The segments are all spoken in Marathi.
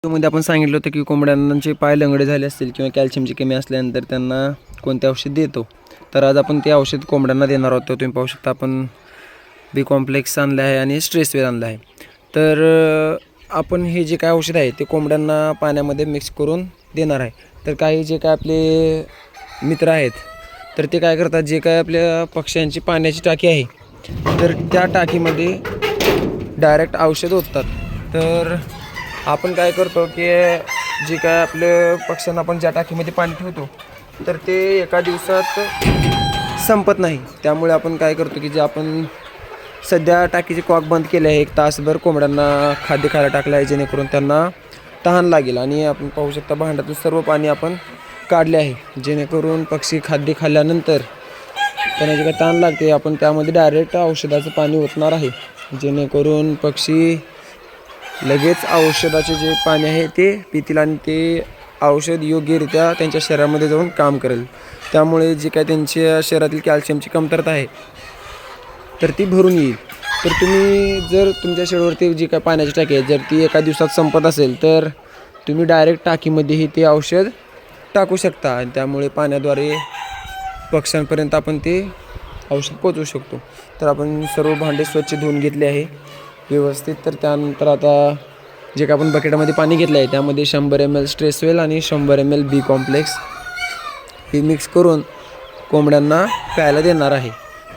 मध्ये आपण सांगितलं होतं की कोंबड्यांचे पाय लंगडे झाले असतील किंवा कॅल्शियमची कमी असल्यानंतर त्यांना कोणते औषध देतो. तर आज आपण ते औषध कोंबड्यांना देणार आहोत. तुम्ही पाहू शकता आपण बी कॉम्प्लेक्स आणलं आहे आणि स्ट्रेसवेल आणलं आहे. तर आपण हे जे काय औषध आहे ते कोंबड्यांना पाण्यामध्ये मिक्स करून देणार आहे. तर काही जे काय आपले मित्र आहेत तर ते काय करतात, जे काय आपल्या पक्ष्यांची पाण्याची टाकी आहे तर त्या टाकीमध्ये डायरेक्ट औषध ओततात. तर आपण काय करतो की जे काय आपल्या पक्ष्यांना आपण ज्या टाकीमध्ये पाणी ठेवतो तर ते एका दिवसात संपत नाही. त्यामुळे आपण काय करतो की जे आपण सध्या टाकीचे कॉक बंद केले आहे, 1 तासभर कोंबड्यांना खाद्य खायला टाकलं आहे जेणेकरून त्यांना तहान लागेल. आणि आपण पाहू शकता भांड्यातून सर्व पाणी आपण काढले आहे जेणेकरून पक्षी खाद्य खाल्ल्यानंतर त्यांना जे काही तहान लागते आपण त्यामध्ये डायरेक्ट औषधाचं पाणी ओतणार आहे जेणेकरून पक्षी लगेच औषधाचे जे पाणी आहे ते पितील आणि ते औषध योग्यरित्या त्यांच्या शरीरामध्ये जाऊन काम करेल. त्यामुळे जे काय त्यांच्या शरीरातील कॅल्शियमची कमतरता आहे तर ती भरून येईल. तर तुम्ही जर तुमच्या शेडवरती जी काय पाण्याची टाकी आहे जर ती एका दिवसात संपत असेल तर तुम्ही डायरेक्ट टाकीमध्येही ते औषध टाकू शकता आणि त्यामुळे पाण्याद्वारे पक्ष्यांपर्यंत आपण ते औषध पोचवू शकतो. तर आपण सर्व भांडे स्वच्छ धुवून घेतले आहे व्यवस्थित. तर त्यानंतर आता जे काय आपण बकेटामध्ये पाणी घेतलं आहे त्यामध्ये 100 ml स्ट्रेसवेल आणि 100 ml बी कॉम्प्लेक्स हे मिक्स करून कोंबड्यांना प्यायला देणार आहे.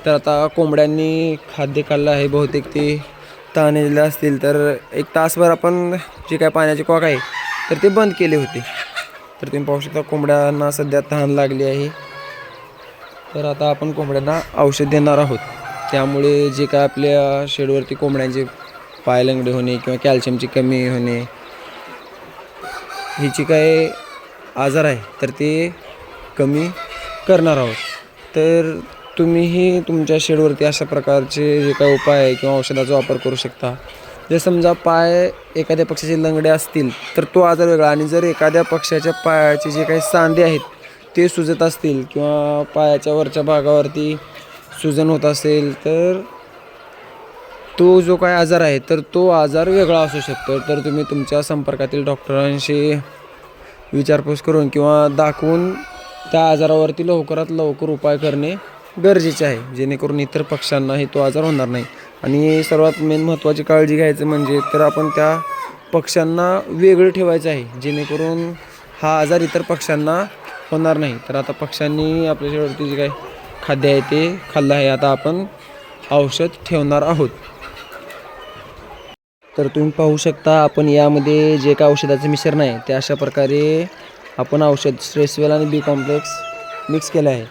तर आता कोंबड्यांनी खाद्य खाल्लं आहे, बहुतेक ते तहानलेले असतील. तर 1 तासभर आपण जे काय पाण्याचे कॉक आहे तर ते बंद केले होते. तर तुम्ही पाहू शकता कोंबड्यांना सध्या तहान लागली आहे. तर आता आपण कोंबड्यांना औषध देणार आहोत. त्यामुळे जे काय आपल्या शेडवरती कोंबड्यांचे पाय लंगडे होणे किंवा कॅल्शियमची कमी होणे ही जी काय आजार आहे तर ते कमी करणार आहोत. तर तुम्हीही तुमच्या शेडवरती अशा प्रकारचे जे काय उपाय आहे किंवा औषधाचा वापर करू शकता. जर समजा पाय एखाद्या पक्षाचे लंगडे असतील तर तो आजार वेगळा, आणि जर एखाद्या पक्षाच्या पायाचे जे काही सांधे आहेत ते सुजत असतील किंवा पायाच्या वरच्या भागावरती सुजन होत असेल तर तो जो काय आजार आहे तर तो आजार वेगळा असू शकतो. तर तुम्ही तुमच्या संपर्कातील डॉक्टरांशी विचारपूस करून किंवा दाखवून त्या आजारावरती लवकरात लवकर उपाय करणे गरजेचे आहे जेणेकरून इतर पक्ष्यांनाही तो आजार होणार नाही. आणि सर्वात मेन महत्त्वाची काळजी घ्यायचं म्हणजे तर आपण त्या पक्ष्यांना वेगळं ठेवायचं आहे जेणेकरून हा आजार इतर पक्ष्यांना होणार नाही. तर आता पक्ष्यांनी आपल्या शेवटी जे काही खाद्य आहे ते खाल्लं आहे. आता आपण औषध ठेवणार आहोत. तर तुम्ही पाहू शकता आपण यामध्ये जे काय औषधाचं मिश्रण आहे ते अशा प्रकारे आपण औषध स्ट्रेसवेल आणि बी कॉम्प्लेक्स मिक्स केलं आहे.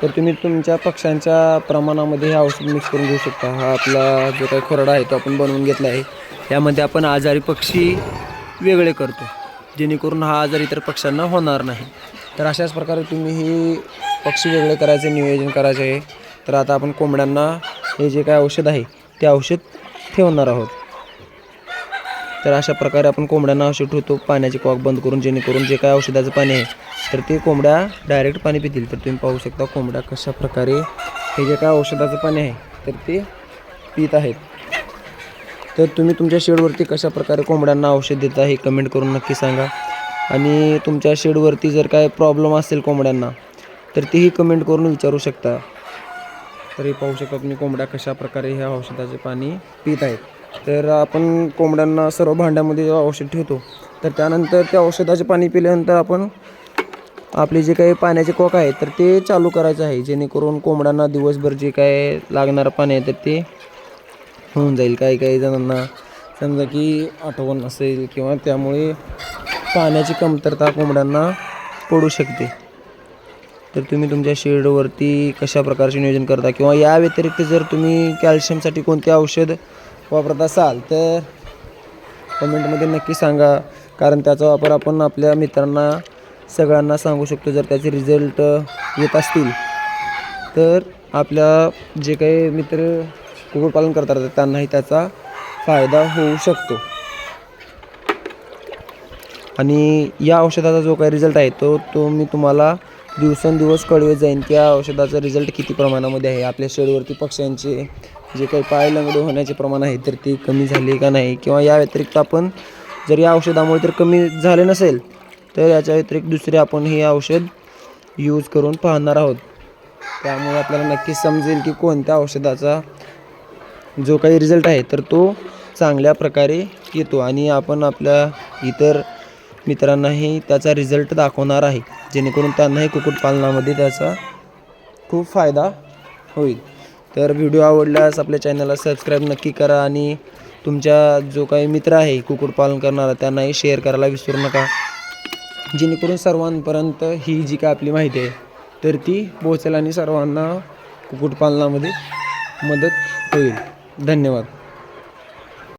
तर तुम्ही तुमच्या पक्ष्यांच्या प्रमाणामध्ये हे औषध मिक्स करून घेऊ शकता. हा आपला जो काही खोरडा आहे तो आपण बनवून घेतला आहे. यामध्ये आपण आजारी पक्षी वेगळे करतो जेणेकरून हा आजार इतर पक्ष्यांना होणार नाही. तर अशाच प्रकारे तुम्ही ही पक्षी वेगळे करायचे नियोजन करायचे आहे. तर आता आपण कोंबड्यांना हे जे काय औषध आहे ते औषध ठेवणार आहोत. तर अशा प्रकारे आपण कोंबड्यांना औषध ठेवतो पाण्याचे कॉक बंद करून जेणेकरून जे काय औषधाचं पाणी आहे तर ते कोंबड्या डायरेक्ट पाणी पितील. तर तुम्ही पाहू शकता कोंबड्या कशा प्रकारे हे जे काय औषधाचं पाणी आहे तर ते पित आहेत. तर तुम्ही तुमच्या शेडवरती कशा प्रकारे कोंबड्यांना औषध देता हे कमेंट करून नक्की सांगा. आणि तुमच्या शेडवरती जर काय प्रॉब्लेम असेल कोंबड्यांना तर तेही कमेंट करून विचारू शकता. तर हे पाहू शकता तुम्ही कोंबड्या कशा प्रकारे ह्या औषधाचे पाणी पित आहेत. तर आपण कोंबड्यांना सर्व भांड्यामध्ये औषध ठेवतो तर त्यानंतर त्या औषधाचे पाणी पिल्यानंतर आपण आपले जे काही पाण्याचे कॉक आहे तर ते चालू करायचं आहे जेणेकरून कोंबड्यांना दिवसभर जे काय लागणारं पाणी आहे तर ते होऊन जाईल. काही जणांना समजा की आठवण असेल किंवा त्यामुळे पाण्याची कमतरता कोंबड्यांना पडू शकते. तर तुम्ही तुमच्या शेडवरती कशा प्रकारचे नियोजन करता किंवा या व्यतिरिक्त जर तुम्ही कॅल्शियमसाठी कोणते औषध वापरत असाल तर कमेंटमध्ये नक्की सांगा. कारण त्याचा वापर आपण आपल्या मित्रांना सगळ्यांना सांगू शकतो. जर त्याचे रिझल्ट येत असतील तर आपल्या जे काही मित्र कुक्कुटपालन करतात त्यांनाही त्याचा फायदा होऊ शकतो. आणि या औषधाचा जो काही रिझल्ट आहे तो मी तुम्हाला दिवसेंदिवस कळवत जाईन की या औषधाचा रिझल्ट किती प्रमाणामध्ये आहे. आपल्या शेडवरती पक्ष्यांचे जे काही पाय लंगडे होण्याचे प्रमाण आहे तर ते कमी झाले का नाही, किंवा या व्यतिरिक्त आपण जर या औषधामुळे तर कमी झाले नसेल तर याच्या व्यतिरिक्त दुसरे आपण हे औषध यूज करून पाहणार आहोत. त्यामुळे आपल्याला नक्कीच समजेल की कोणत्या औषधाचा जो काही रिझल्ट आहे तर तो चांगल्या प्रकारे येतो आणि आपण आपल्या इतर मित्रांनाही त्याचा रिझल्ट दाखवणार आहे, जेणेकरून त्यांनाही कुक्कुटपालनामध्ये त्याचा खूप फायदा होईल. तर व्हिडिओ आवडल्यास आपल्या चॅनलला सबस्क्राईब नक्की करा आणि तुमच्या जो काही मित्र आहे कुक्कुटपालन करणारा त्यांनाही शेअर करायला विसरू नका, जेणेकरून सर्वांपर्यंत ही जी काय आपली माहिती आहे तर ती पोहोचेल आणि सर्वांना कुक्कुटपालनामध्ये मदत होईल. धन्यवाद.